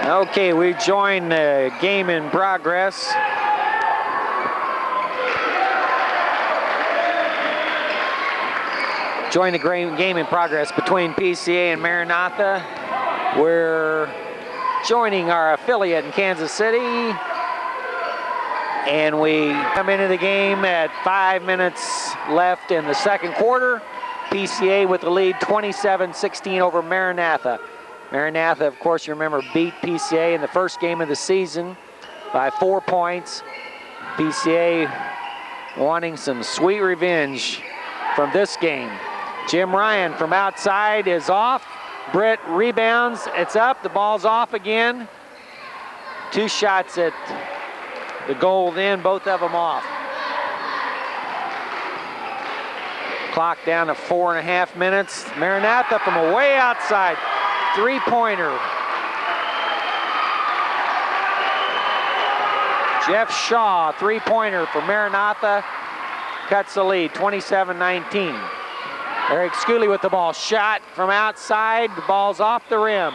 Okay, we join the game in progress. Join the game in progress between PCA and Maranatha. We're joining our affiliate in Kansas City. And we come into the game at 5 minutes left in the second quarter. PCA with the lead 27-16 over Maranatha. Maranatha, of course, you remember, beat PCA in the first game of the season by 4 points. PCA wanting some sweet revenge from this game. Jim Ryan from outside is off. Britt rebounds. It's up. The ball's off again. 2 shots at the goal then, both of them off. Clock down to 4.5 minutes. Maranatha from way outside. 3-pointer. Jeff Shaw, 3-pointer for Maranatha. Cuts the lead, 27-19. Eric Schooley with the ball. Shot from outside. The ball's off the rim.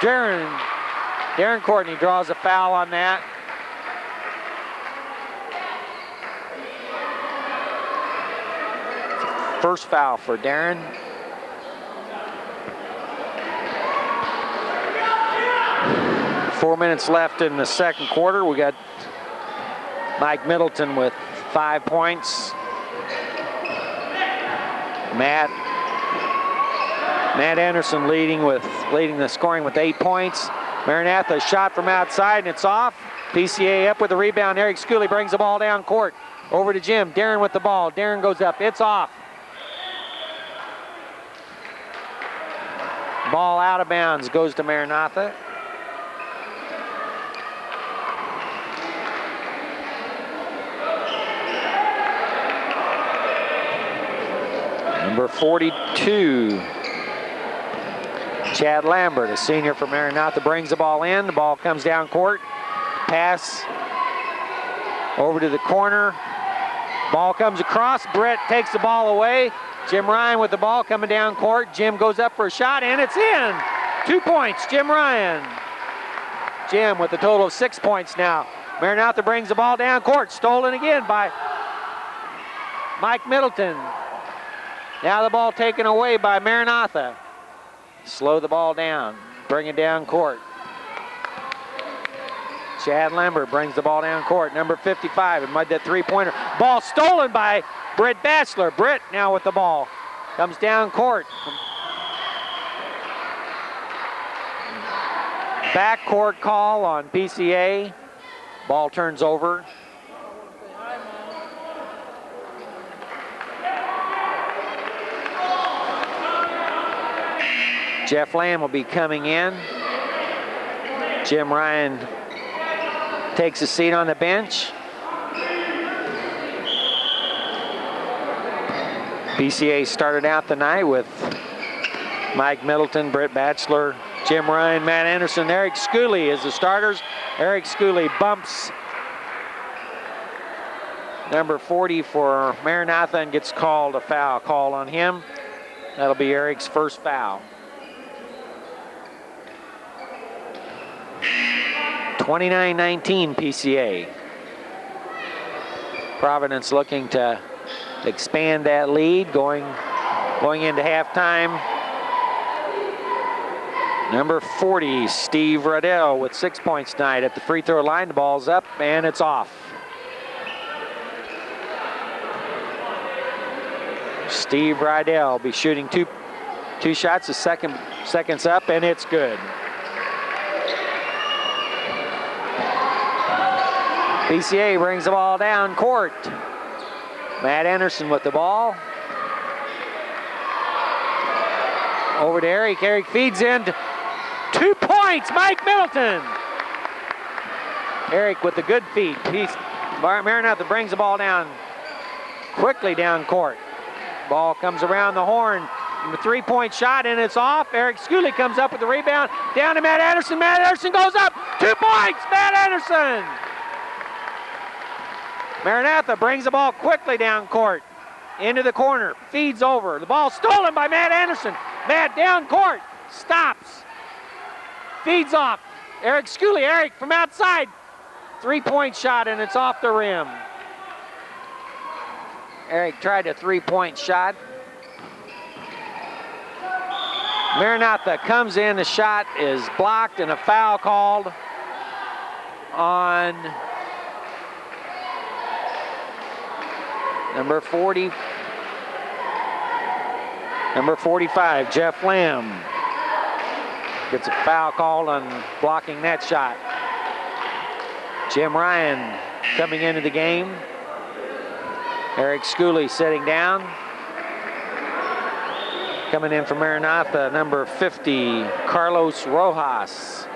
Darren Courtney draws a foul on that. First foul for Darren. Four minutes left in the second quarter. We got Mike Middleton with 5 points. Matt Anderson leading the scoring with 8 points. Maranatha shot from outside and it's off. PCA up with the rebound. Eric Schooley brings the ball down court. Over to Jim. Darren with the ball. Darren goes up. It's off. Ball out of bounds. Goes to Maranatha. Number 42, Chad Lambert, a senior from Maranatha, brings the ball in. The ball comes down court. Pass over to the corner. Ball comes across. Brett takes the ball away. Jim Ryan with the ball coming down court. Jim goes up for a shot, and it's in. 2 points, Jim Ryan. Jim with a total of 6 points now. Maranatha brings the ball down court. Stolen again by Mike Middleton. Now the ball taken away by Maranatha. Slow the ball down. Bring it down court. Chad Lambert brings the ball down court. Number 55, and mud that 3-pointer. Ball stolen by Britt Batchelor. Britt now with the ball. Comes down court. Backcourt call on PCA. Ball turns over. Jeff Lamb will be coming in. Jim Ryan takes a seat on the bench. PCA started out the night with Mike Middleton, Britt Batchelor, Jim Ryan, Matt Anderson, Eric Schooley as the starters. Eric Schooley bumps number 40 for Maranatha and gets called a foul call on him. That'll be Eric's first foul. 29-19 PCA. Providence looking to expand that lead going into halftime. Number 40, Steve Riddell with 6 points tonight at the free throw line. The ball's up and it's off. Steve Riddell will be shooting two shots. The second's up and it's good. PCA brings the ball down court. Matt Anderson with the ball. Over to Eric. Eric feeds in. 2 points, Mike Middleton. Eric with the good feed. Maranatha brings the ball down quickly down court. Ball comes around the horn. The 3-point shot and it's off. Eric Schooley comes up with the rebound. Down to Matt Anderson. Matt Anderson goes up. 2 points, Matt Anderson. Maranatha brings the ball quickly down court. Into the corner. Feeds over. The ball stolen by Matt Anderson. Matt down court. Stops. feeds off. Eric Schooley, Eric from outside. 3-point shot, and it's off the rim. Eric tried a 3-point shot. Maranatha comes in, the shot is blocked, and a foul called on number 45, Jeff Lamb. Gets a foul called on blocking that shot. Jim Ryan coming into the game. Eric Schooley sitting down. Coming in from Maranatha, number 50, Carlos Rojas.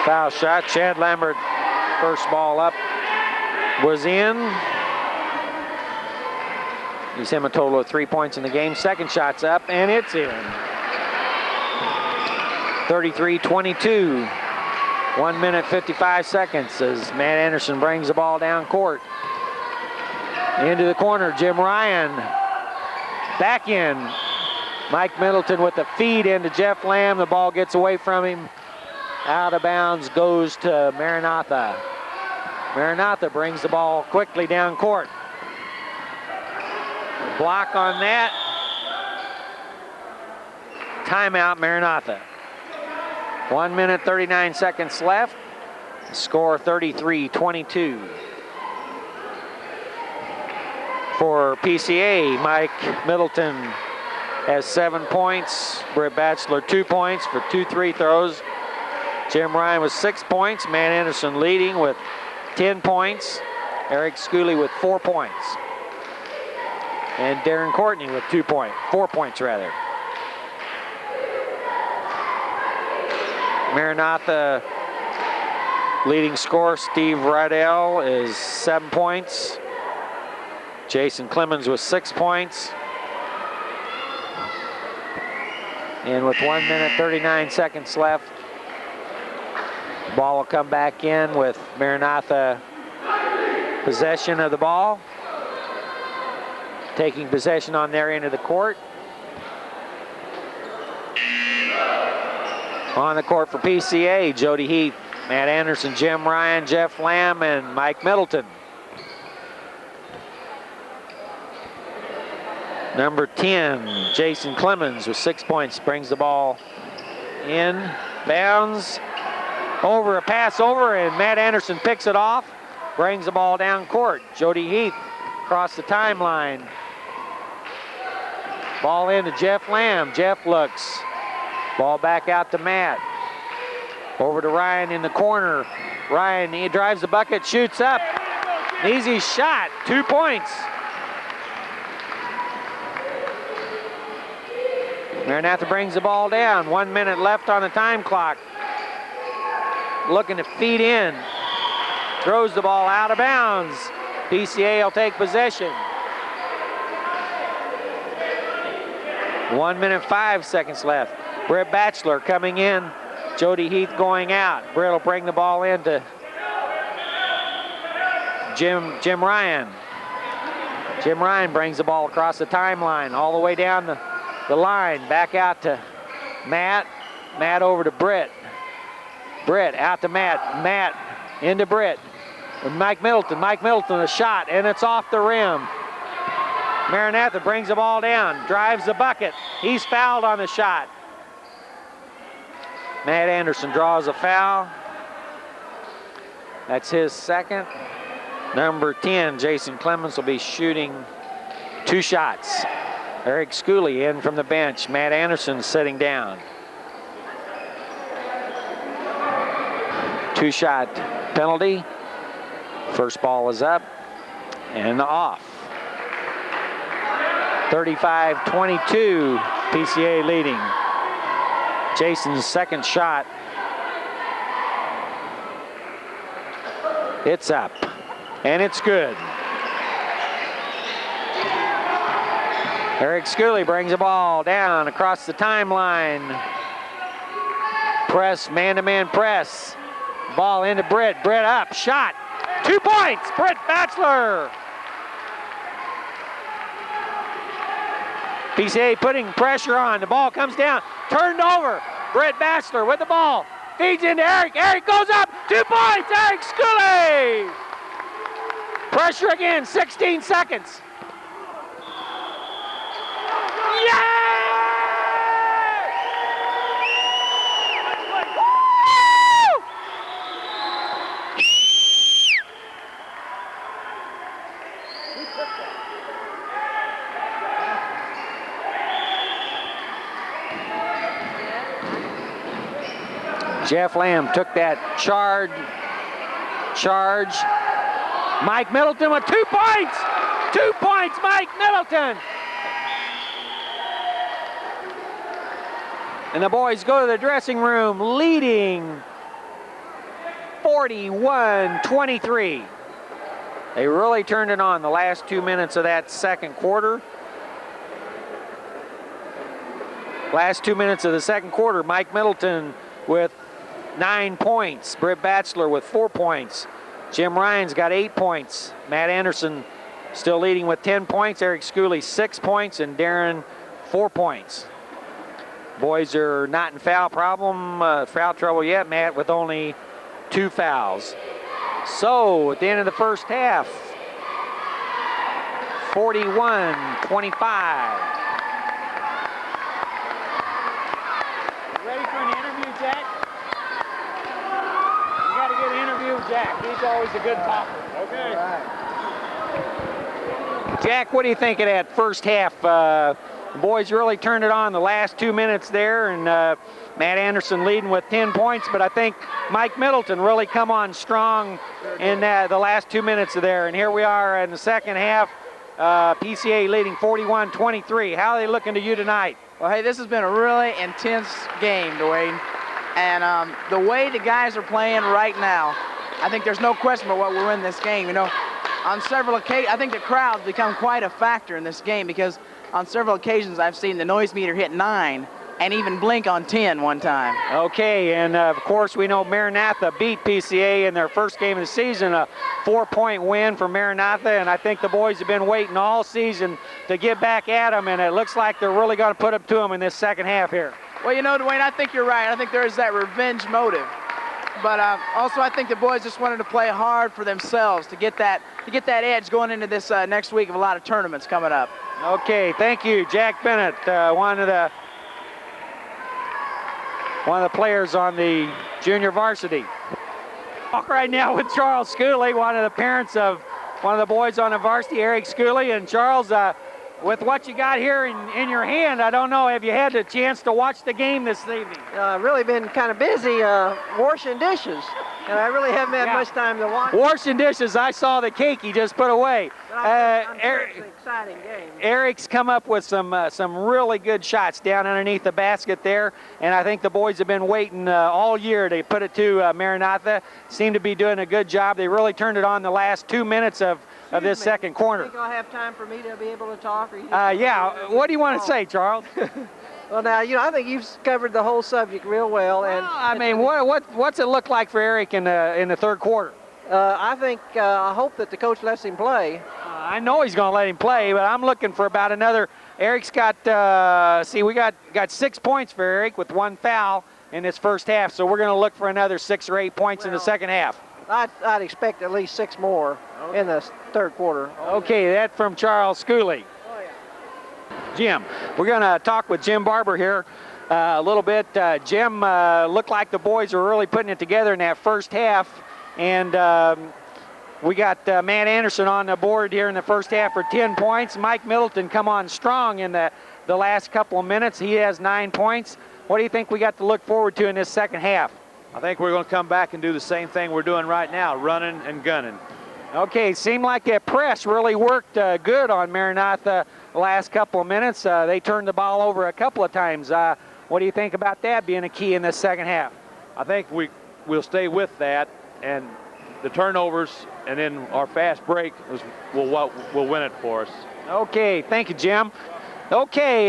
Foul shot, Chad Lambert, first ball up, was in. He's him a total of 3 points in the game. Second shot's up, and it's in. 33-22. 1 minute, 55 seconds as Matt Anderson brings the ball down court. Into the corner, Jim Ryan. Back in. Mike Middleton with the feed into Jeff Lamb. The ball gets away from him. Out of bounds, goes to Maranatha. Maranatha brings the ball quickly down court. Block on that. Timeout, Maranatha. 1 minute, 39 seconds left. Score 33-22. For PCA, Mike Middleton has 7 points. Britt Batchelor 2 points for 2 free throws. Jim Ryan with 6 points. Matt Anderson leading with 10 points. Eric Schooley with 4 points. And Darren Courtney with 4 points rather. Maranatha leading scorer Steve Riddell is 7 points. Jason Clemens with 6 points. And with 1 minute, 39 seconds left, ball will come back in with Maranatha possession of the ball. Taking possession on their end of the court. On the court for PCA, Jody Heath, Matt Anderson, Jim Ryan, Jeff Lamb, and Mike Middleton. Number 10, Jason Clemens with 6 points, brings the ball in, bounds, over, a pass over, and Matt Anderson picks it off, brings the ball down court. Jody Heath across the timeline. Ball into Jeff Lamb. Jeff looks. Ball back out to Matt. Over to Ryan in the corner. Ryan, he drives the bucket, shoots up. An easy shot, 2 points. Maranatha brings the ball down. 1 minute left on the time clock. Looking to feed in. Throws the ball out of bounds. PCA will take possession. 1 minute, 5 seconds left. Britt Batchelor coming in. Jody Heath going out. Britt will bring the ball in to Jim Ryan. Jim Ryan brings the ball across the timeline, all the way down the line. Back out to Matt. Matt over to Britt. Britt out to Matt. Matt into Britt. With Mike Middleton. Mike Middleton, a shot, and it's off the rim. Maranatha brings the ball down, drives the bucket. He's fouled on the shot. Matt Anderson draws a foul. That's his second. Number 10, Jason Clemens, will be shooting 2 shots. Eric Schooley in from the bench. Matt Anderson sitting down. 2-shot penalty. First ball is up and off. 35-22, PCA leading. Jason's second shot. It's up, and it's good. Eric Schooley brings the ball down across the timeline. Press, man-to-man press. Ball into Britt. Britt up, shot. 2 points, Britt Batchelor. PCA putting pressure on. The ball comes down, turned over. Britt Batchelor with the ball. Feeds into Eric. Eric goes up. 2 points, Eric Scully. Pressure again, 16 seconds. Yeah! Jeff Lamb took that charge. Mike Middleton with 2 points. 2 points, Mike Middleton. And the boys go to the dressing room leading 41-23. They really turned it on the last 2 minutes of that second quarter. Last 2 minutes of the second quarter, Mike Middleton with 9 points. Britt Batchelor with 4 points. Jim Ryan's got 8 points. Matt Anderson still leading with 10 points. Eric Scully 6 points, and Darren 4 points. Boys are not in foul trouble yet, Matt, with only 2 fouls. So at the end of the first half, 41-25. Ready for an interview, Jack? You got to get an interview with Jack. He's always a good talker. Okay. All right. Jack, what do you think of that first half? The boys really turned it on the last 2 minutes there, and Matt Anderson leading with 10 points, but I think Mike Middleton really come on strong in the last 2 minutes of there. And here we are in the second half, PCA leading 41-23. How are they looking to you tonight? Well, hey, this has been a really intense game, Dwayne. And the way the guys are playing right now, I think there's no question about what we'll win this game. You know, on several occasions, I think the crowd's become quite a factor in this game, because on several occasions I've seen the noise meter hit 9 and even blink on 10 one time. Okay, and of course we know Maranatha beat PCA in their first game of the season, a 4-point win for Maranatha, and I think the boys have been waiting all season to get back at them, and it looks like they're really going to put up to them in this second half here. Well, you know, Dwayne, I think you're right. I think there is that revenge motive. But also I think the boys just wanted to play hard for themselves to get that edge going into this next week of a lot of tournaments coming up. Okay, thank you, Jack Bennett, one of the players on the junior varsity. Talk right now with Charles Schooley, one of the parents of one of the boys on the varsity, Eric Schooley. And Charles, with what you got here in your hand, I don't know, have you had a chance to watch the game this evening? Really been kind of busy washing dishes, and I really haven't had much time to watch. Washing dishes, I saw the cake he just put away. I'm sure it's an exciting game. Eric's come up with some really good shots down underneath the basket there, and I think the boys have been waiting all year to put it to Maranatha. Seem to be doing a good job. They really turned it on the last 2 minutes of this second quarter. You think I'll have time for me to be able to talk? Or you yeah. What do you want to say, Charles? Well, now, you know, I think you've covered the whole subject real well. And I mean, what's it look like for Eric in the third quarter? I think I hope that the coach lets him play. I know he's going to let him play, but I'm looking for about another. Eric's got we got 6 points for Eric with 1 foul in this first half, so we're going to look for another 6 or 8 points in the second half. I'd expect at least 6 more in the third quarter. Okay, that from Charles Schooley. Oh, yeah. Jim, we're going to talk with Jim Barber here a little bit. Jim, looked like the boys were really putting it together in that first half, and we got Matt Anderson on the board here in the first half for 10 points. Mike Middleton come on strong in the last couple of minutes. He has 9 points. What do you think we got to look forward to in this second half? I think we're going to come back and do the same thing we're doing right now, running and gunning. Okay, seemed like that press really worked good on Maranatha the last couple of minutes. They turned the ball over a couple of times. What do you think about that being a key in this second half? I think we'll stay with that, and the turnovers and then our fast break will win it for us. Okay, thank you, Jim. Okay,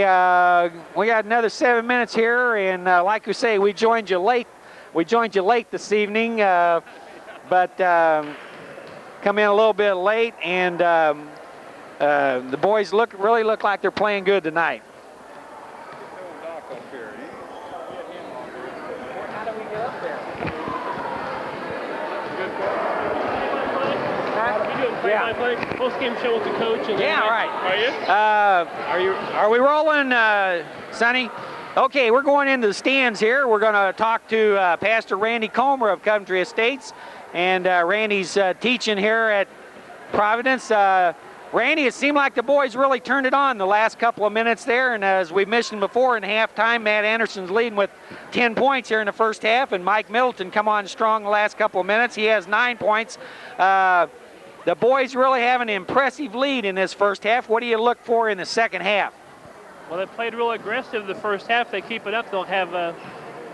we got another 7 minutes here, and like we say, we joined you late. We joined you late this evening, but come in a little bit late, and the boys really look like they're playing good tonight. How do we get up there? Play post-game show with the coach. And yeah, right. Are you? Are we rolling, Sonny? Okay, we're going into the stands here. We're going to talk to Pastor Randy Comer of Coventry Estates, and Randy's teaching here at Providence. Randy, it seemed like the boys really turned it on the last couple of minutes there, and as we mentioned before, in halftime, Matt Anderson's leading with 10 points here in the first half, and Mike Middleton come on strong the last couple of minutes. He has 9 points. The boys really have an impressive lead in this first half. What do you look for in the second half? Well, they played real aggressive the first half. They keep it up, they'll have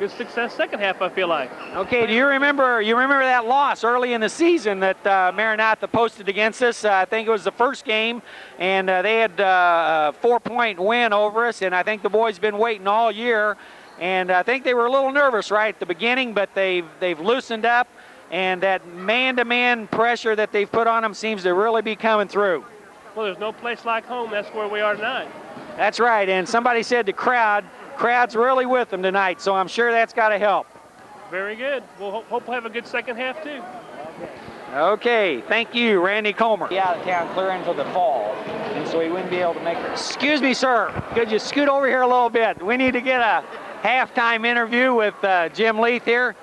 good success second half, I feel like. Okay, do you remember that loss early in the season that Maranatha posted against us? I think it was the first game, and they had a 4-point win over us, and I think the boys been waiting all year, and I think they were a little nervous right at the beginning, but they've loosened up, and that man-to-man pressure that they've put on them seems to really be coming through. Well, there's no place like home. That's where we are tonight. That's right, and somebody said the crowd's really with them tonight, so I'm sure that's got to help. Very good. We'll hope we'll have a good second half, too. Okay, thank you, Randy Comer. Yeah, out of town clear until the fall, and so he wouldn't be able to make it. Excuse me, sir. Could you scoot over here a little bit? We need to get a halftime interview with Jim Leith here.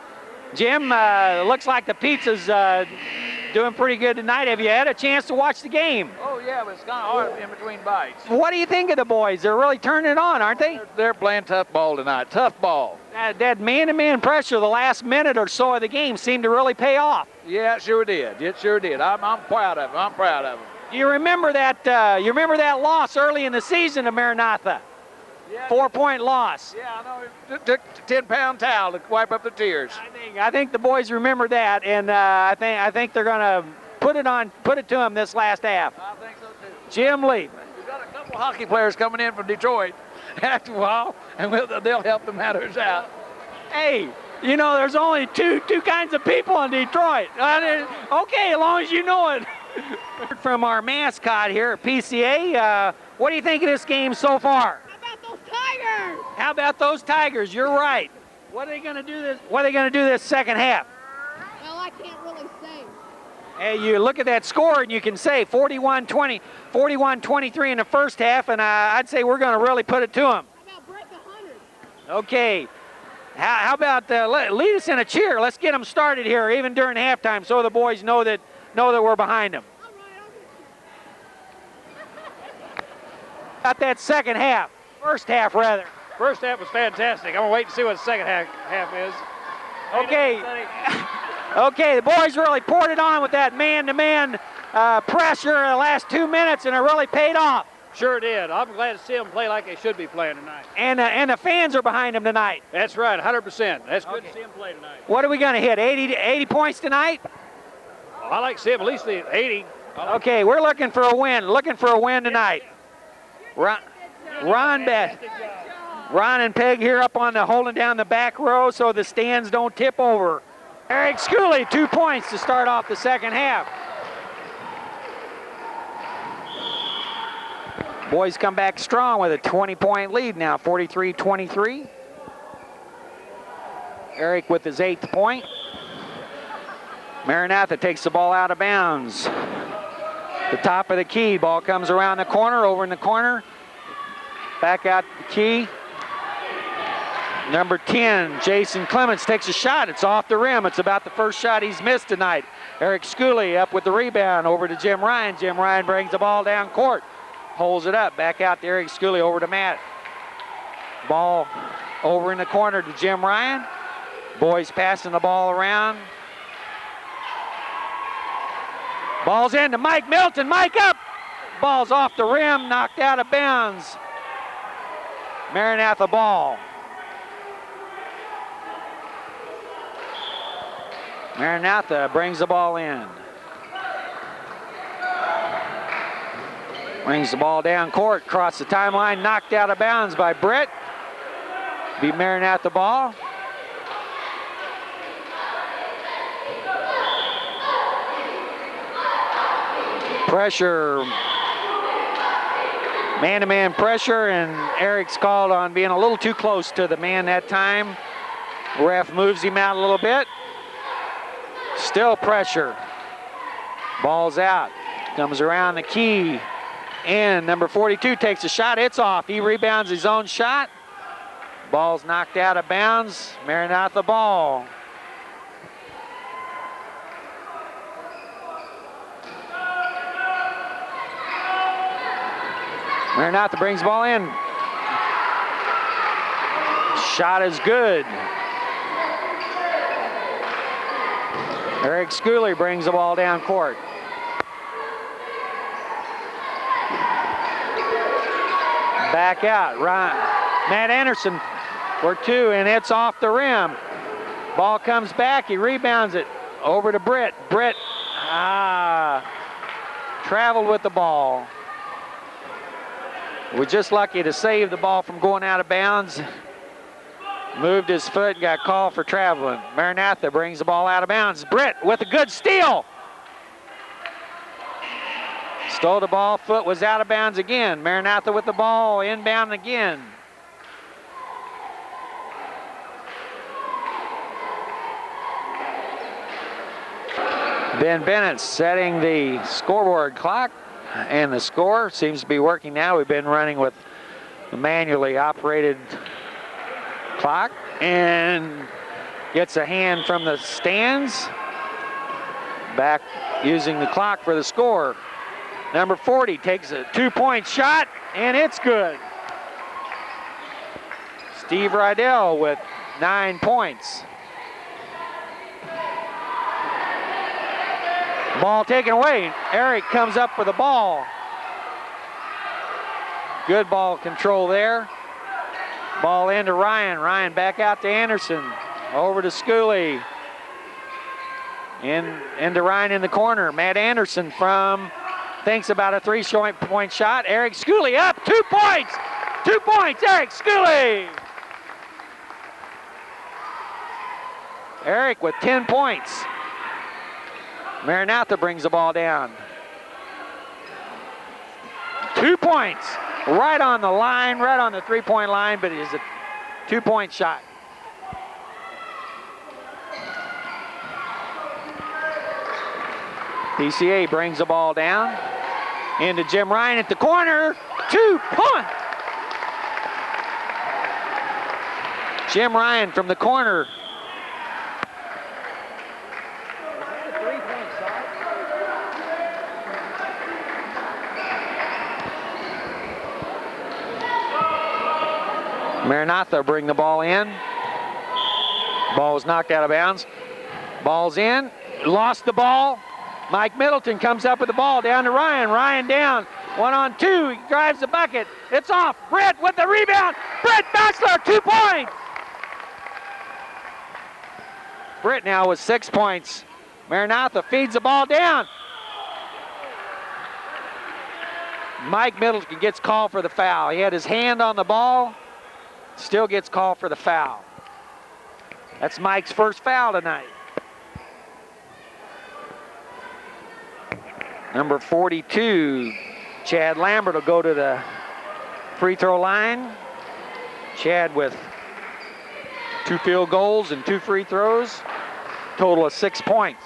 Jim, looks like the pizza's doing pretty good tonight. Have you had a chance to watch the game? Oh, yeah, but it's kind of hard in between bites. What do you think of the boys? They're really turning it on, aren't they? They're playing tough ball tonight. Tough ball. That man-to-man pressure the last minute or so of the game seemed to really pay off. Yeah, it sure did. It sure did. I'm proud of them. I'm proud of them. Do you remember that? You remember that loss early in the season to Maranatha? Yeah, 4-point loss. Yeah, I know. It took a 10-pound towel to wipe up the tears. I think the boys remember that, and I think they're gonna put it to them this last half. I think so too. Jim Lee. We've got a couple hockey players coming in from Detroit after a while, and they'll help the matters out. Hey, you know there's only two kinds of people in Detroit. Okay, as long as you know it. From our mascot here at PCA, what do you think of this game so far? How about those Tigers? You're right. What are they going to do this second half? Well, I can't really say. Hey, you look at that score and you can say 41-23 in the first half, and I'd say we're going to really put it to them. How about break 100? Okay. How about lead us in a cheer? Let's get them started here, even during halftime, so the boys know that we're behind them. All right, About that second half. First half, rather. First half was fantastic. I'm going to wait to see what the second half is. Okay. Okay, the boys really poured it on with that man-to-man pressure in the last 2 minutes, and it really paid off. Sure did. I'm glad to see them play like they should be playing tonight. And the fans are behind them tonight. That's right, 100%. That's good to see them play tonight. What are we going to hit, 80 points tonight? I like to see them at least 80. Okay, we're looking for a win tonight. Ron and Peg here up on holding down the back row so the stands don't tip over. Eric Schooley, 2 points to start off the second half. Boys come back strong with a 20-point lead now, 43-23. Eric with his 8th point. Maranatha takes the ball out of bounds. The top of the key, ball comes around the corner, over in the corner. Back out the key. Number 10, Jason Clements takes a shot. It's off the rim. It's about the first shot he's missed tonight. Eric Schooley up with the rebound over to Jim Ryan. Jim Ryan brings the ball down court. Holds it up. Back out to Eric Schooley over to Matt. Ball over in the corner to Jim Ryan. Boys passing the ball around. Ball's in to Mike Milton. Mike up. Ball's off the rim, knocked out of bounds. Maranatha ball. Maranatha brings the ball in. Brings the ball down court, across the timeline, knocked out of bounds by Brett. Be Maranatha ball. Pressure. Man-to-man pressure, and Eric's called on being a little too close to the man that time. Ref moves him out a little bit. Still pressure. Ball's out. Comes around the key. And number 42 takes a shot. It's off. He rebounds his own shot. Ball's knocked out of bounds. Maranatha ball. Maranatha brings the ball in. Shot is good. Eric Schooley brings the ball down court. Back out. Matt Anderson for two, and it's off the rim. Ball comes back. He rebounds it over to Britt. Britt traveled with the ball. We're just lucky to save the ball from going out of bounds. Moved his foot and got called for traveling. Maranatha brings the ball out of bounds. Britt with a good steal. Stole the ball, foot was out of bounds again. Maranatha with the ball, inbound again. Ben Bennett setting the scoreboard clock. And the score seems to be working now. We've been running with a manually operated clock, and gets a hand from the stands. Back using the clock for the score. Number 40 takes a 2-point shot, and it's good. Steve Rydell with 9 points. Ball taken away. Eric comes up for the ball. Good ball control there. Ball into Ryan. Ryan back out to Anderson. Over to Schooley. Into Ryan in the corner. Matt Anderson thinks about a 3-point shot. Eric Schooley up. 2 points. 2 points. Eric Schooley. Eric with 10 points. Maranatha brings the ball down. 2 points, right on the line, right on the 3-point line, but it is a 2-point shot. PCA brings the ball down into Jim Ryan at the corner. 2 point. Jim Ryan from the corner. Maranatha bring the ball in. Ball was knocked out of bounds. Ball's in. Lost the ball. Mike Middleton comes up with the ball down to Ryan. Ryan down. 1-on-2. He drives the bucket. It's off. Britt with the rebound. Britt Batchelor, 2 points. Britt now with 6 points. Maranatha feeds the ball down. Mike Middleton gets called for the foul. He had his hand on the ball. Still gets called for the foul. That's Mike's first foul tonight. Number 42, Chad Lambert will go to the free throw line. Chad with 2 field goals and 2 free throws. Total of 6 points.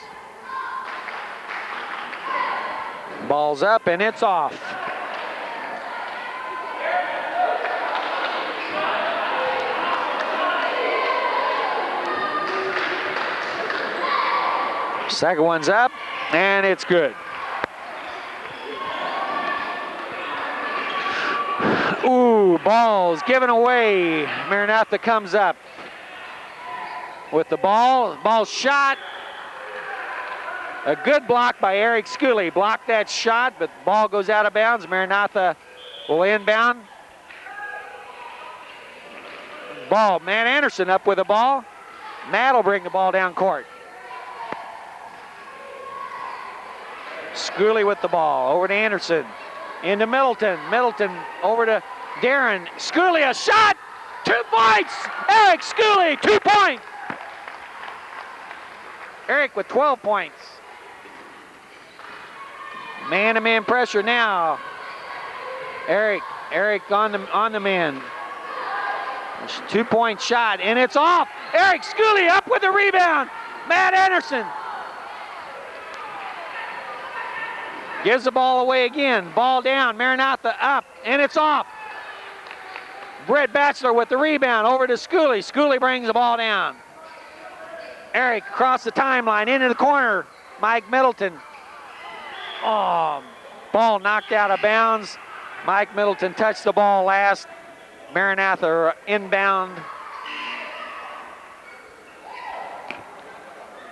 Ball's up and it's off. Second one's up, and it's good. Ooh, ball's given away. Maranatha comes up with the ball. Ball's shot. A good block by Eric Schooley. Blocked that shot, but the ball goes out of bounds. Maranatha will inbound. Ball, Matt Anderson up with the ball. Matt will bring the ball down court. Schooley with the ball, over to Anderson, into Middleton. Middleton over to Darren. Schooley, a shot, 2 points. Eric Schooley, 2 points. Eric with 12 points. Man-to-man pressure now. Eric on the man. 2-point shot, and it's off. Eric Schooley up with the rebound. Matt Anderson gives the ball away again. Ball down, Maranatha up, and it's off. Brett Batchelor with the rebound over to Schooley. Schooley brings the ball down. Eric across the timeline, into the corner. Mike Middleton. Oh, ball knocked out of bounds. Mike Middleton touched the ball last. Maranatha inbound.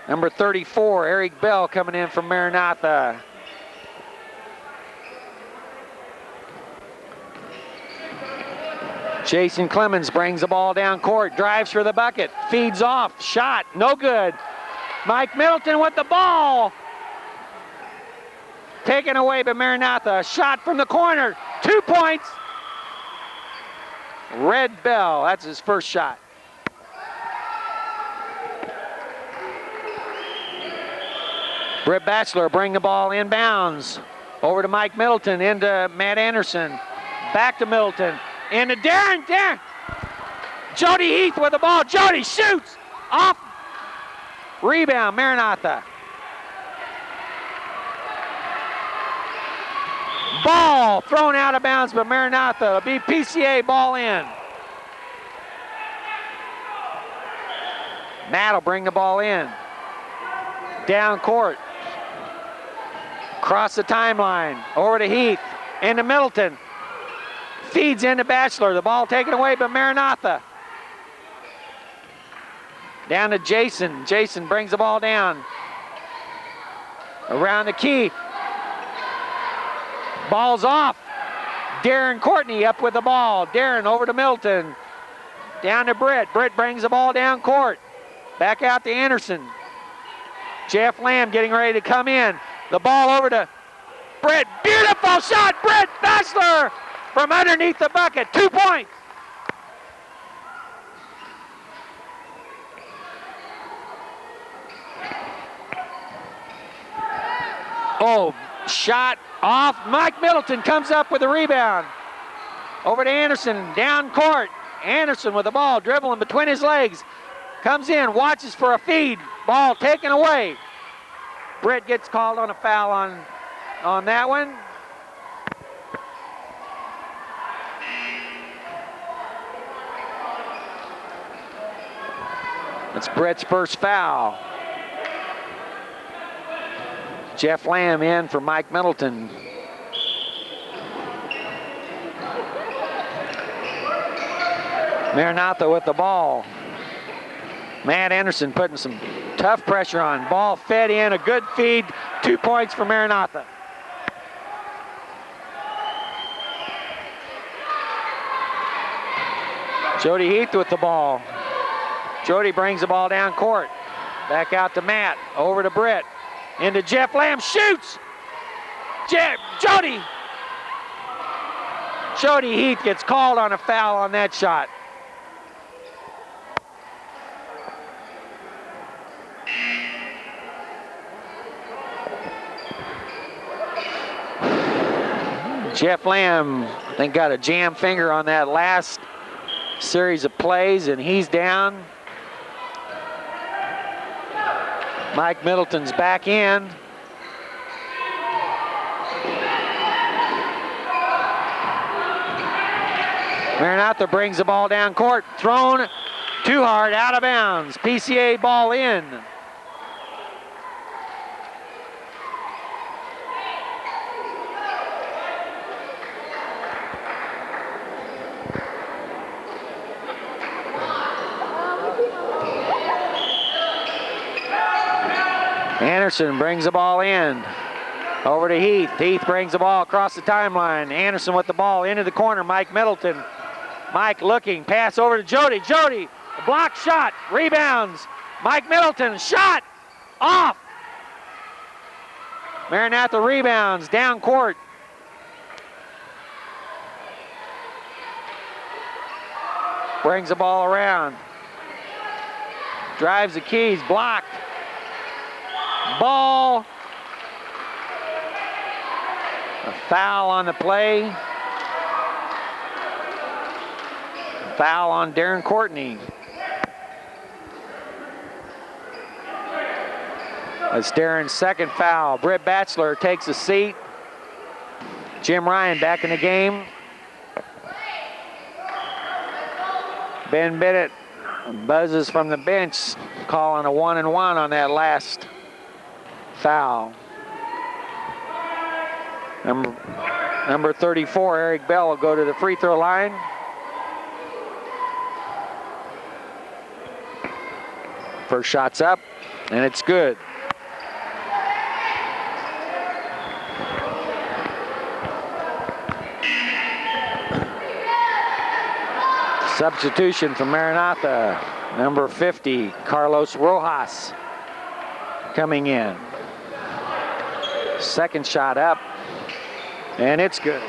Number 34, Eric Bell coming in from Maranatha. Jason Clemens brings the ball down court, drives for the bucket, feeds off, shot, no good. Mike Middleton with the ball. Taken away by Maranatha, shot from the corner, 2 points. Red Bell, that's his first shot. Brett Batchelor bring the ball inbounds. Over to Mike Middleton, into Matt Anderson. Back to Middleton, into Darren. Jody Heath with the ball, Jody shoots, off. Rebound, Maranatha. Ball thrown out of bounds by Maranatha. It'll be PCA ball in. Matt will bring the ball in. Down court. Across the timeline. Over to Heath. Into Middleton. Feeds into Batchelor. The ball taken away by Maranatha. Down to Jason. Jason brings the ball down. Around the key. Ball's off. Darren Courtney up with the ball. Darren over to Middleton. Down to Britt. Britt brings the ball down court. Back out to Anderson. Jeff Lamb getting ready to come in. The ball over to Britt. Beautiful shot. Britt Batchelor from underneath the bucket. 2 points. Oh, shot off. Mike Middleton comes up with the rebound. Over to Anderson, down court. Anderson with the ball, dribbling between his legs. Comes in, watches for a feed. Ball taken away. Britt gets called on a foul on that one. It's Brett's first foul. Jeff Lamb in for Mike Middleton. Maranatha with the ball. Matt Anderson putting some tough pressure on. Ball fed in, a good feed. 2 points for Maranatha. Jody Heath with the ball. Jody brings the ball down court. Back out to Matt, over to Britt. Into Jeff Lamb, shoots! Jody Heath gets called on a foul on that shot. Jeff Lamb, I think, got a jam finger on that last series of plays, and he's down. Mike Middleton's back in. Maranatha brings the ball down court. Thrown too hard, out of bounds. PCA ball in. Anderson brings the ball in. Over to Heath. Heath brings the ball across the timeline. Anderson with the ball into the corner. Mike Middleton. Mike looking. Pass over to Jody. Jody, block shot. Rebounds. Mike Middleton. Shot. Off. Maranatha rebounds. Down court. Brings the ball around. Drives the keys. Blocked. Ball A foul on the play. Foul on Darren Courtney. That's Darren's second foul. Britt Batchelor takes a seat. Jim Ryan back in the game. Ben Bennett buzzes from the bench, calling a 1-and-1 on that last foul. Number 34, Eric Bell, will go to the free throw line. First shot's up, and it's good. Substitution from Maranatha, number 50, Carlos Rojas, coming in. Second shot up, and it's good.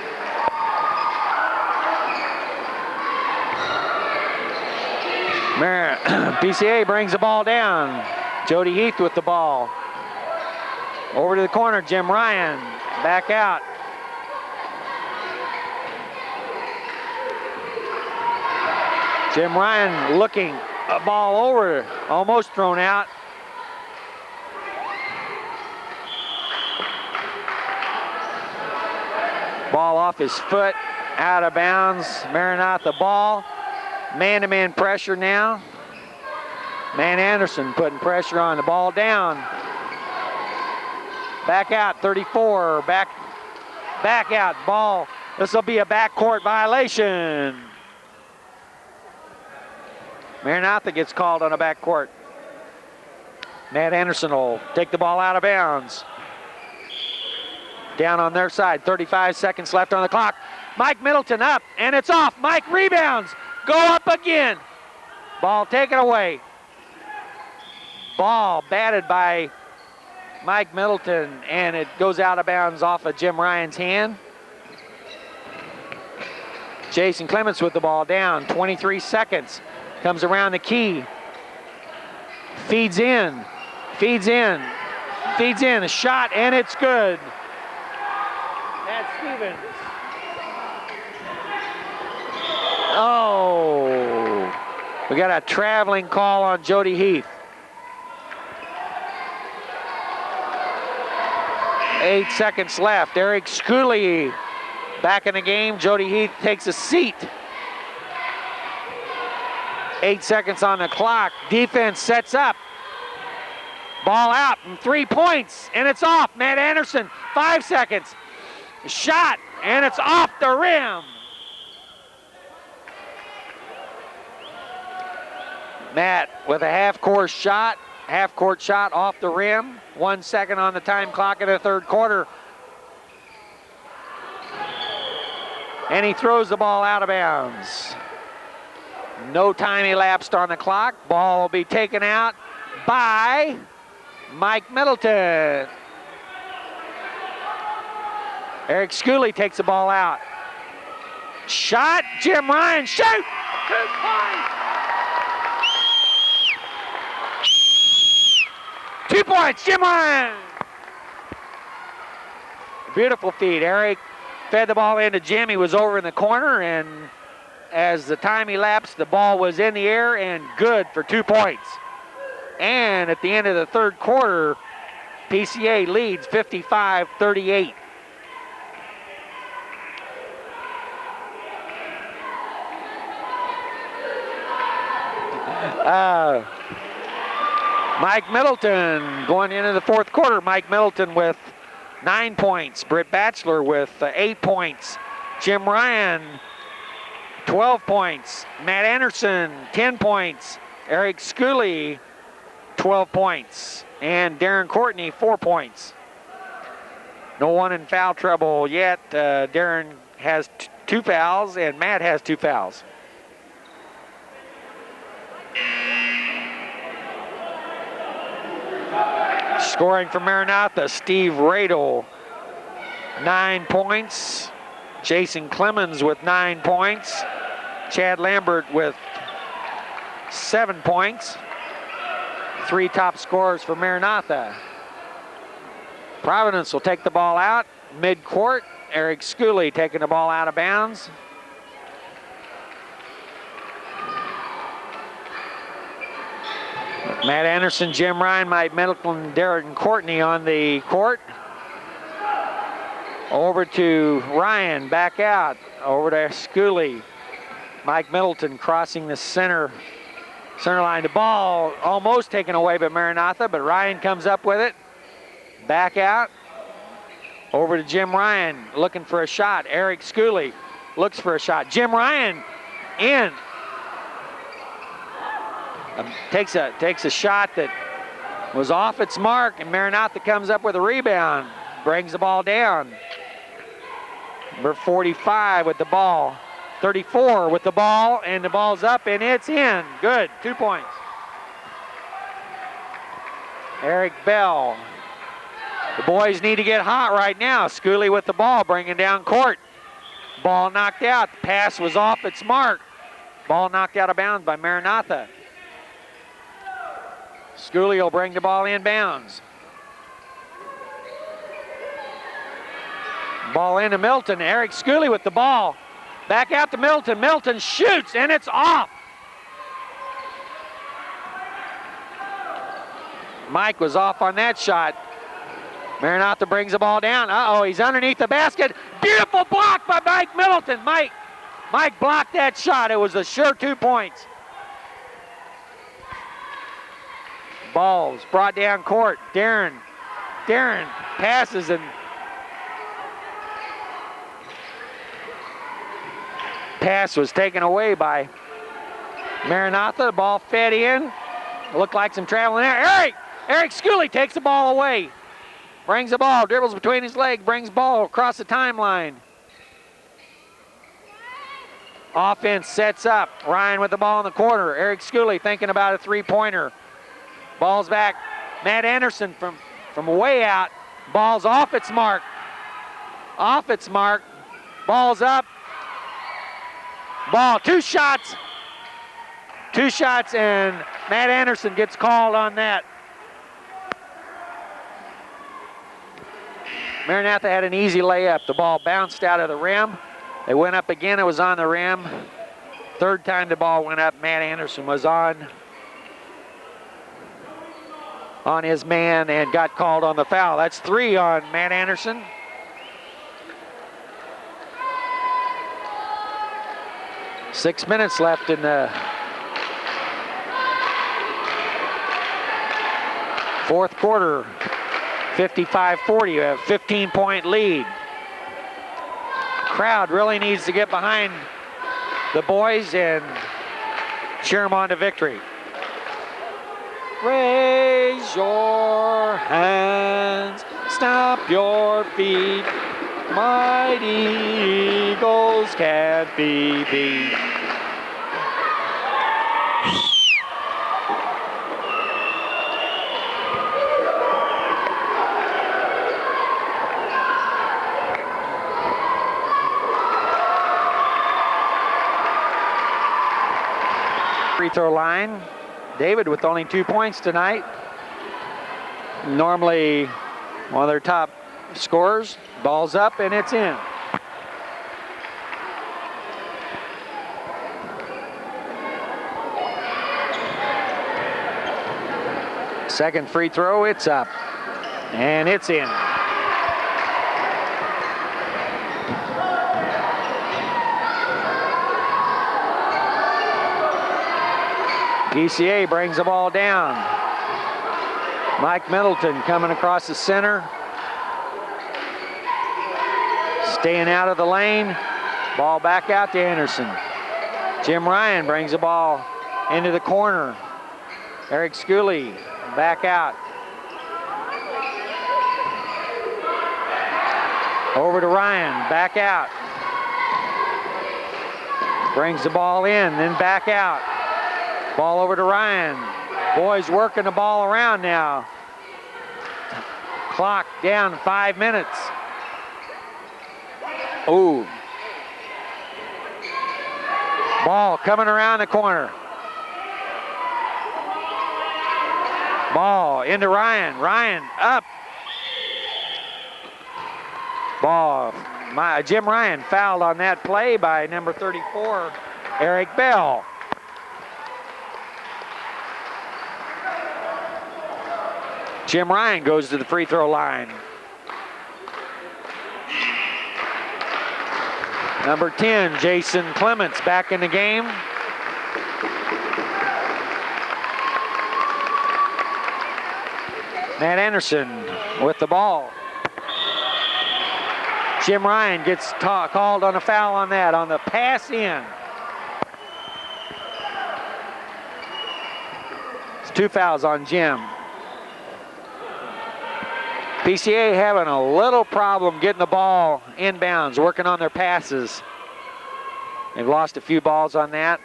PCA brings the ball down. Jody Heath with the ball. Over to the corner, Jim Ryan, back out. Jim Ryan looking, a ball over, almost thrown out. Ball off his foot, out of bounds. Maranatha ball. Man-to-man pressure now. Man Anderson putting pressure on the ball down. Back out, 34, back out, ball. This will be a backcourt violation. Maranatha gets called on a backcourt. Matt Anderson will take the ball out of bounds. Down on their side, 35 seconds left on the clock. Mike Middleton up, and it's off. Mike rebounds, go up again. Ball taken away. Ball batted by Mike Middleton, and it goes out of bounds off of Jim Ryan's hand. Jason Clements with the ball down, 23 seconds. Comes around the key. Feeds in, a shot, and it's good. Matt Stevens. Oh, we got a traveling call on Jody Heath. 8 seconds left. Eric Schooley back in the game. Jody Heath takes a seat. 8 seconds on the clock. Defense sets up. Ball out and 3 points, and it's off. Matt Anderson, 5 seconds. Shot, and it's off the rim. Matt with a half-court shot off the rim. 1 second on the time clock in the third quarter. And he throws the ball out of bounds. No time elapsed on the clock. Ball will be taken out by Mike Middleton. Eric Schooley takes the ball out. Shot, Jim Ryan, shoot! 2 points! 2 points, Jim Ryan! Beautiful feed. Eric fed the ball into Jim. He was over in the corner, and as the time elapsed, the ball was in the air and good for 2 points. And at the end of the third quarter, PCA leads 55-38. Mike Middleton going into the fourth quarter. Mike Middleton with 9 points. Britt Batchelor with 8 points. Jim Ryan, 12 points. Matt Anderson, 10 points. Eric Schooley, 12 points. And Darren Courtney, 4 points. No one in foul trouble yet. Darren has 2 fouls, and Matt has 2 fouls. Scoring for Maranatha, Steve Radel, 9 points. Jason Clemens with 9 points. Chad Lambert with 7 points. 3 top scorers for Maranatha. Providence will take the ball out, mid-court. Eric Schooley taking the ball out of bounds. Matt Anderson, Jim Ryan, Mike Middleton, Darren Courtney on the court. Over to Ryan, back out. Over to Schooley. Mike Middleton crossing the center line. The ball almost taken away by Maranatha, but Ryan comes up with it. Back out. Over to Jim Ryan, looking for a shot. Eric Schooley looks for a shot. Jim Ryan in. Takes a shot that was off its mark, and Maranatha comes up with a rebound. Brings the ball down. Number 45 with the ball. 34 with the ball, and the ball's up, and it's in. Good, 2 points. Eric Bell. The boys need to get hot right now. Schooley with the ball, bringing down court. Ball knocked out. The pass was off its mark. Ball knocked out of bounds by Maranatha. Schooley will bring the ball inbounds. Ball into Milton. Eric Schooley with the ball. Back out to Milton. Milton shoots, and it's off. Mike was off on that shot. Maranatha brings the ball down. Uh-oh, he's underneath the basket. Beautiful block by Mike Middleton. Mike blocked that shot. It was a sure 2 points. Ball's brought down court. Darren passes, and pass was taken away by Maranatha. The ball fed in. Looked like some traveling there. Eric Schooley takes the ball away. Brings the ball, dribbles between his legs, brings ball across the timeline. Offense sets up. Ryan with the ball in the corner. Eric Schooley thinking about a three-pointer. Ball's back. Matt Anderson from way out. Ball's off its mark. Off its mark. Ball's up. Ball, 2 shots. 2 shots, and Matt Anderson gets called on that. Maranatha had an easy layup. The ball bounced out of the rim. They went up again. It was on the rim. Third time the ball went up, Matt Anderson was on his man and got called on the foul. That's 3 on Matt Anderson. Six minutes left in the fourth quarter. 55-40, you have a 15-point lead. Crowd really needs to get behind the boys and cheer them on to victory. Raise your hands, stomp your feet. Mighty Eagles can't be beat. Free throw line. David with only 2 points tonight. Normally one of their top scorers. Ball's up and it's in. Second free throw, it's up and it's in. PCA brings the ball down. Mike Middleton coming across the center. Staying out of the lane. Ball back out to Anderson. Jim Ryan brings the ball into the corner. Eric Schooley back out. Over to Ryan, back out. Brings the ball in, then back out. Ball over to Ryan. Boys working the ball around now. Clock down 5 minutes. Ooh. Ball coming around the corner. Ball into Ryan. Ryan up. Ball Jim Ryan fouled on that play by number 34, Eric Bell. Jim Ryan goes to the free throw line. Number 10, Jason Clements, back in the game. Matt Anderson with the ball. Jim Ryan gets called on a foul on that, on the pass in. It's 2 fouls on Jim. PCA having a little problem getting the ball inbounds, working on their passes. They've lost a few balls on that.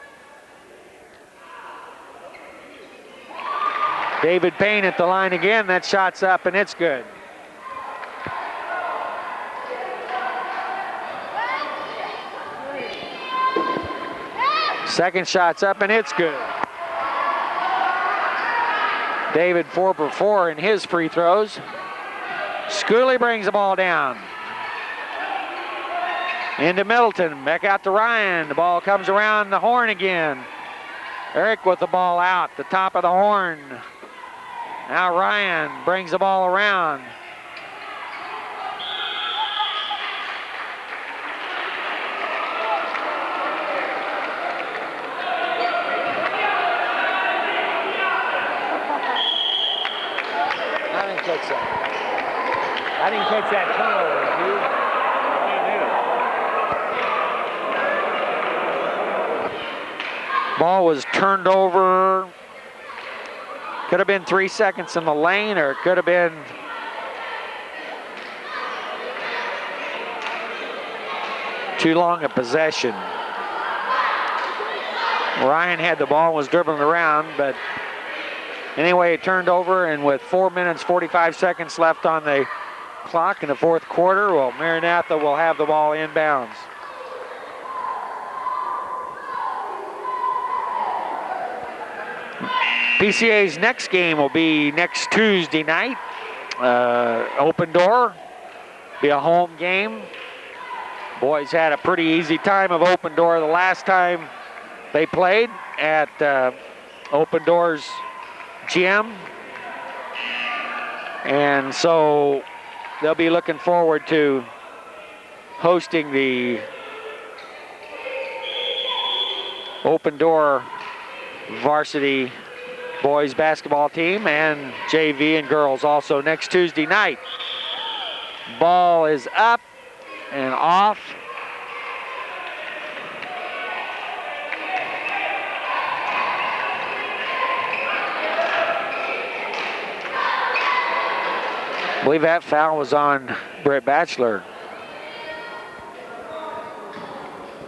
David Payne at the line again. That shot's up and it's good. Second shot's up and it's good. David 4 for 4 in his free throws. Schooley brings the ball down. Into Middleton, back out to Ryan. The ball comes around the horn again. Eric with the ball out, the top of the horn. Now Ryan brings the ball around. I didn't catch that. I didn't catch that turnover, dude. Ball was turned over. Could have been 3 seconds in the lane, or it could have been too long a possession. Ryan had the ball and was dribbling around, but anyway, it turned over, and with 4 minutes, 45 seconds left on the clock in the fourth quarter, well, Maranatha will have the ball inbounds. PCA's next game will be next Tuesday night. Open door, be a home game. Boys had a pretty easy time of Open Door the last time they played at Open Door's gym. And so they'll be looking forward to hosting the Open Door varsity boys basketball team and JV and girls also next Tuesday night. Ball is up and off. I believe that foul was on Brett Batchelor.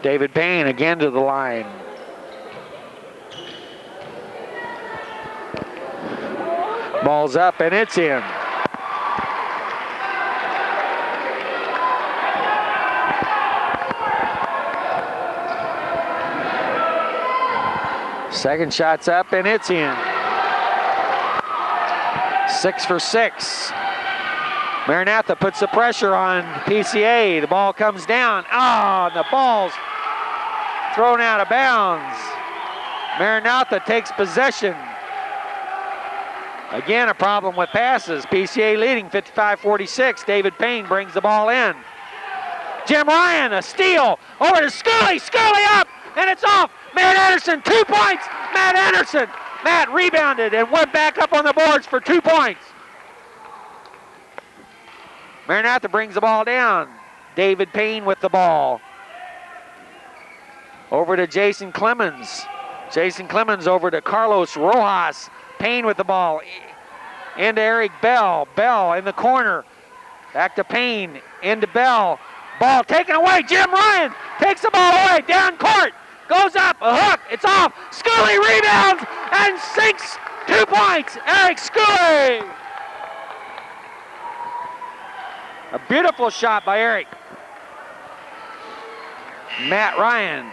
David Payne again to the line. Ball's up and it's in. Second shot's up and it's in. 6 for 6. Maranatha puts the pressure on PCA. The ball comes down. And the ball's thrown out of bounds. Maranatha takes possession. Again, a problem with passes. PCA leading 55-46. David Payne brings the ball in. Jim Ryan, a steal. Over to Schooley. Schooley up, and it's off. Matt Anderson, 2 points. Matt Anderson. Matt rebounded and went back up on the boards for 2 points. Maranatha brings the ball down. David Payne with the ball. Over to Jason Clemens. Jason Clemens over to Carlos Rojas. Payne with the ball. Into Eric Bell. Bell in the corner. Back to Payne. Into Bell. Ball taken away. Jim Ryan takes the ball away. Down court. Goes up. A hook. It's off. Schooley rebounds and sinks. 2 points. Eric Schooley. A beautiful shot by Eric. Matt Ryan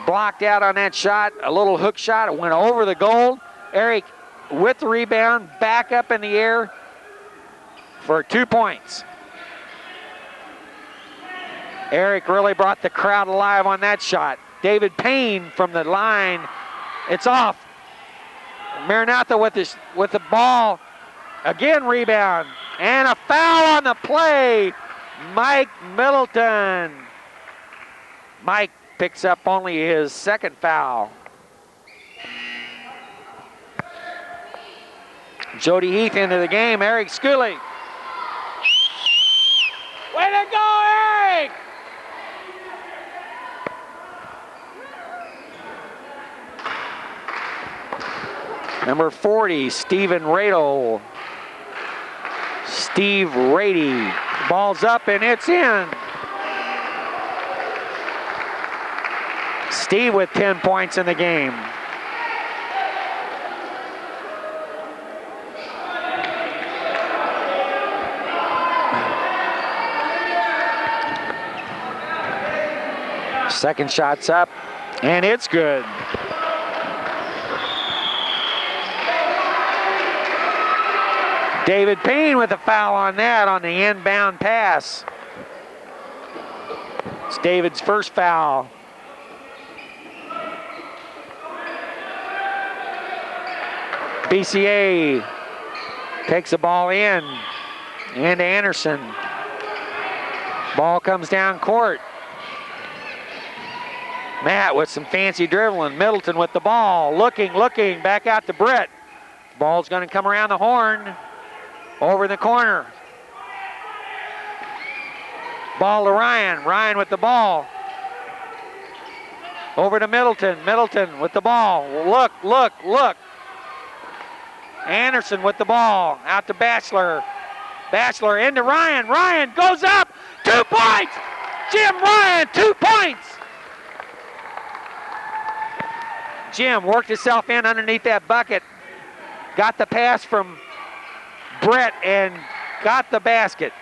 blocked out on that shot. A little hook shot. It went over the goal. Eric with the rebound, back up in the air for 2 points. Eric really brought the crowd alive on that shot. David Payne from the line. It's off. Maranatha with the ball. Again, rebound. And a foul on the play. Mike Middleton. Mike picks up only his second foul. Jody Heath into the game. Eric Schooley. Way to go, Eric! Number 40, Stephen Radel. Steve Rady. Ball's up and it's in. Steve with 10 points in the game. Second shot's up, and it's good. David Payne with a foul on that on the inbound pass. It's David's first foul. PCA takes the ball in, and Anderson. Ball comes down court. Matt with some fancy dribbling. Middleton with the ball. Looking, back out to Britt. Ball's going to come around the horn. Over the corner. Ball to Ryan. Ryan with the ball. Over to Middleton. Middleton with the ball. Look. Anderson with the ball. Out to Batchelor. Batchelor into Ryan. Ryan goes up. 2 points. Jim Ryan, 2 points. Jim worked himself in underneath that bucket. Got the pass from Brett and got the basket.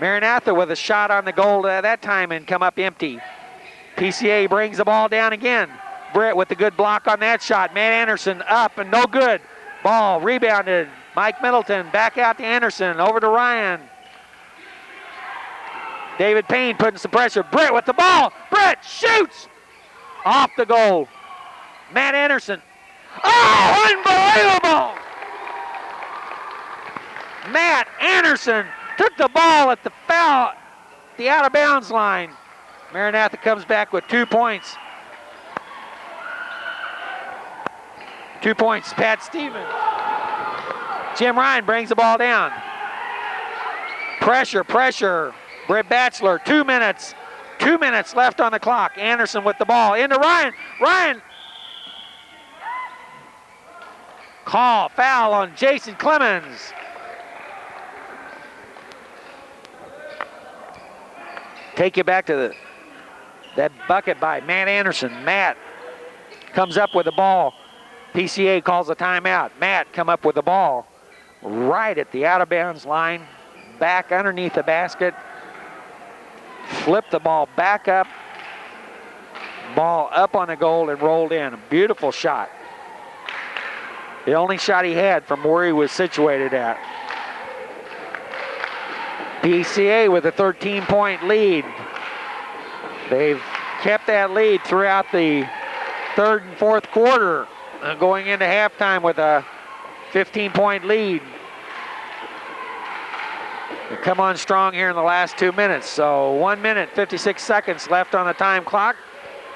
Maranatha with a shot on the goal at that time and come up empty. PCA brings the ball down again. Brett with the good block on that shot. Matt Anderson up and no good. Ball rebounded. Mike Middleton back out to Anderson. Over to Ryan. David Payne putting some pressure. Brett with the ball. Brett shoots. Off the goal. Matt Anderson. Oh, unbelievable! Matt Anderson took the ball at the foul, the out of bounds line. Maranatha comes back with 2 points. 2 points, Pat Stevens. Jim Ryan brings the ball down. Pressure. Brett Batchelor, 2 minutes. 2 minutes left on the clock. Anderson with the ball into Ryan. Ryan. Call, foul on Jason Clemens. Take you back to that bucket by Matt Anderson. Matt comes up with the ball. PCA calls a timeout. Matt come up with the ball right at the out of bounds line. Back underneath the basket. Flip the ball back up. Ball up on the goal and rolled in. A beautiful shot. The only shot he had from where he was situated at. PCA with a 13-point lead. They've kept that lead throughout the third and fourth quarter, going into halftime with a 15-point lead. They come on strong here in the last 2 minutes. So 1 minute, 56 seconds left on the time clock.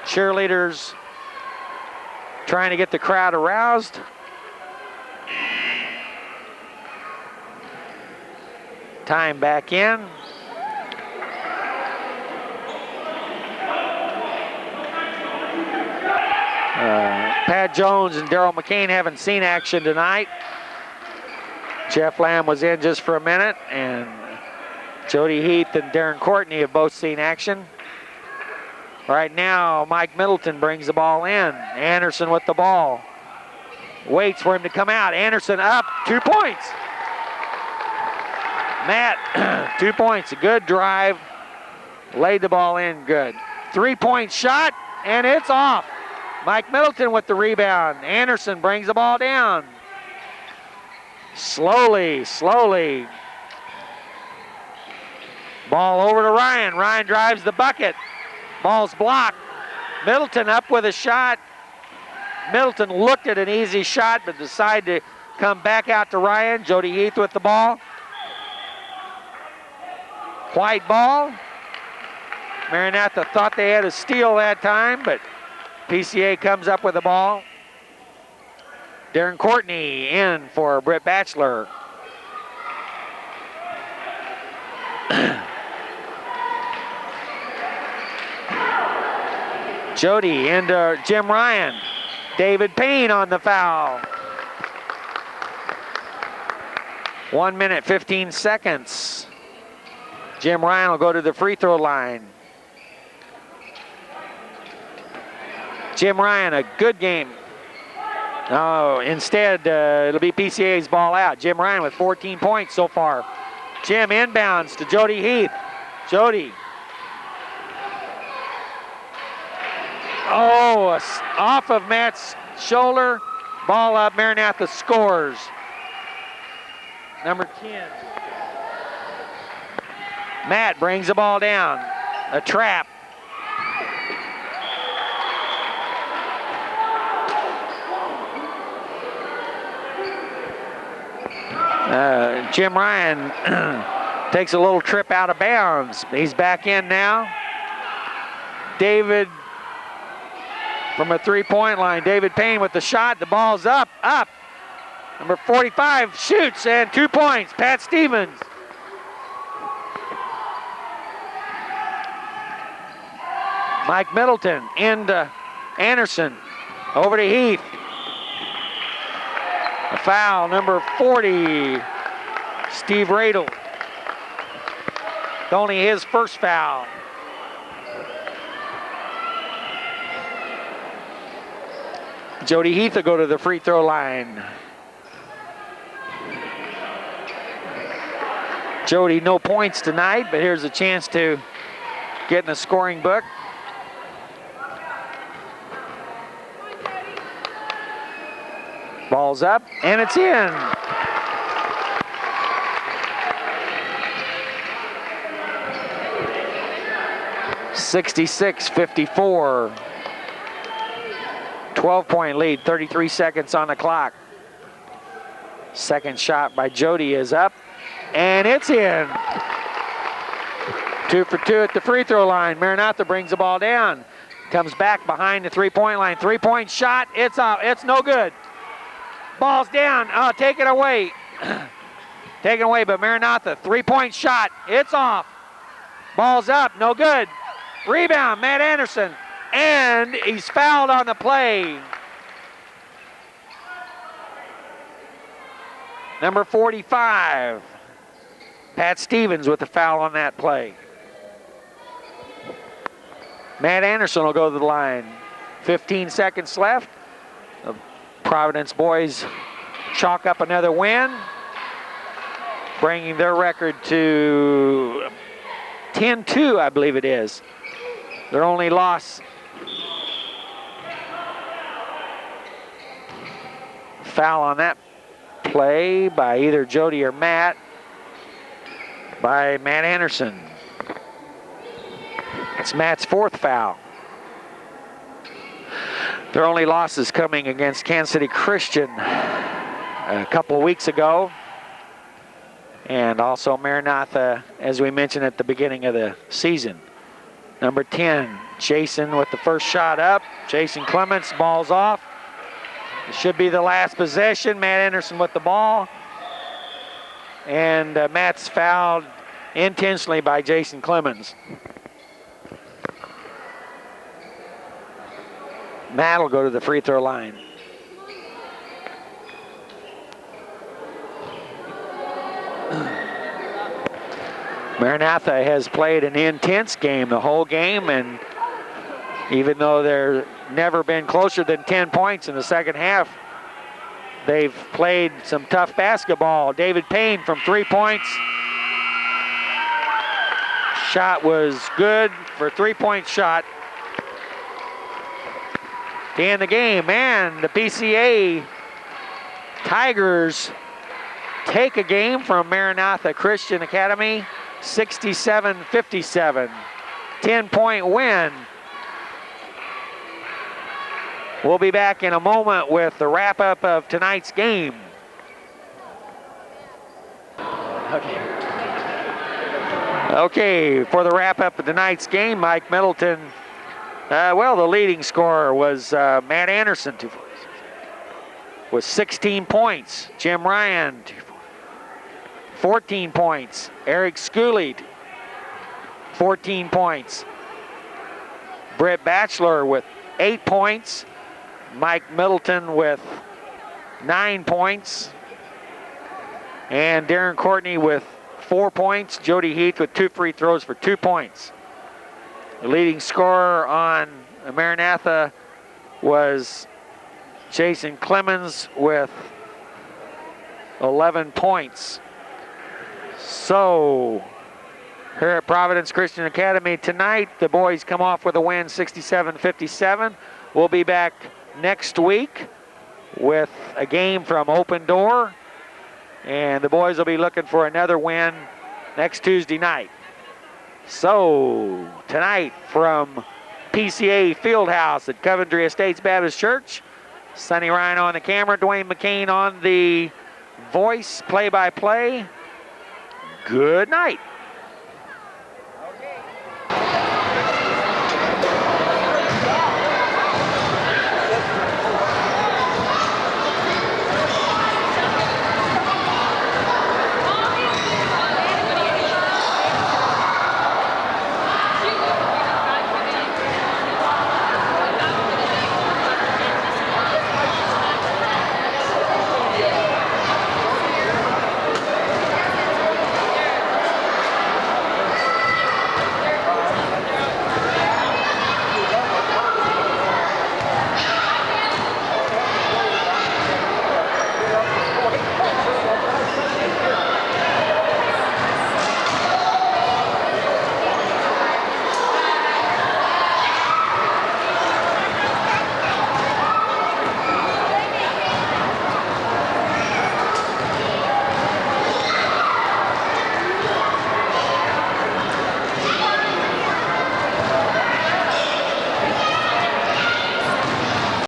Cheerleaders trying to get the crowd aroused. Time back in. Pat Jones and Daryl McCain haven't seen action tonight. Jeff Lamb was in just for a minute, and Jody Heath and Darren Courtney have both seen action. Right now, Mike Middleton brings the ball in. Anderson with the ball. Waits for him to come out. Anderson up, 2 points. Matt, 2 points, a good drive. Laid the ball in good. 3-point shot, and it's off. Mike Middleton with the rebound. Anderson brings the ball down. Slowly. Ball over to Ryan. Ryan drives the bucket. Ball's blocked. Middleton up with a shot. Middleton looked at an easy shot, but decided to come back out to Ryan. Jody Heath with the ball. White ball. Maranatha thought they had a steal that time, but PCA comes up with the ball. Darren Courtney in for Britt Batchelor. Jody into Jim Ryan. David Payne on the foul. 1 minute, 15 seconds. Jim Ryan will go to the free throw line. Jim Ryan, a good game. Oh, instead, it'll be PCA's ball out. Jim Ryan with 14 points so far. Jim inbounds to Jody Heath. Jody. Oh, off of Matt's shoulder. Ball up, Maranatha scores. Number 10. Matt brings the ball down. A trap. Jim Ryan takes a little trip out of bounds. He's back in now. David from a three-point line. David Payne with the shot. The ball's up. Number 45 shoots and 2 points. Pat Stevens. Mike Middleton into Anderson. Over to Heath. A foul, number 40, Steve Radel. Only his first foul. Jody Heath will go to the free throw line. Jody, no points tonight, but here's a chance to get in the scoring book. Ball's up, and it's in. (66-54). 12-point lead, 33 seconds on the clock. Second shot by Jody is up, and it's in. 2 for 2 at the free throw line. Maranatha brings the ball down. Comes back behind the three-point line. Three-point shot, it's up. It's no good. Ball's down. Oh, taken away. Taken away by Maranatha. Three-point shot. It's off. Ball's up. No good. Rebound, Matt Anderson. And he's fouled on the play. Number 45. Pat Stevens with the foul on that play. Matt Anderson will go to the line. 15 seconds left. The Providence boys chalk up another win, bringing their record to 10-2, I believe it is. Their only loss. Foul on that play by either Jody or Matt, by Matt Anderson. It's Matt's fourth foul. Their only losses coming against Kansas City Christian a couple of weeks ago. And also Maranatha, as we mentioned at the beginning of the season. Number 10, Jason with the first shot up. Jason Clements, ball's off. It should be the last possession. Matt Anderson with the ball. And Matt's fouled intentionally by Jason Clemens. Matt will go to the free throw line. Maranatha has played an intense game the whole game, and even though they're never been closer than 10 points in the second half, they've played some tough basketball. David Payne from 3 points. Shot was good for a 3-point shot to end the game. And the PCA Tigers take a game from Maranatha Christian Academy, 67-57. 10-point win. We'll be back in a moment with the wrap-up of tonight's game. Okay, for the wrap-up of tonight's game, Mike Middleton, well, the leading scorer was Matt Anderson, with 16 points. Jim Ryan, 14 points. Eric Schooley, 14 points. Britt Batchelor with 8 points. Mike Middleton with 9 points. And Darren Courtney with 4 points. Jody Heath with 2 free throws for 2 points. The leading scorer on Maranatha was Jason Clemens with 11 points. So, here at Providence Christian Academy tonight, the boys come off with a win, 67-57. We'll be back next week with a game from Open Door, and the boys will be looking for another win next Tuesday night. So, tonight from PCA Fieldhouse at Coventry Estates Baptist Church, Sonny Ryan on the camera, Dwayne McCain on the voice play-by-play. Good night.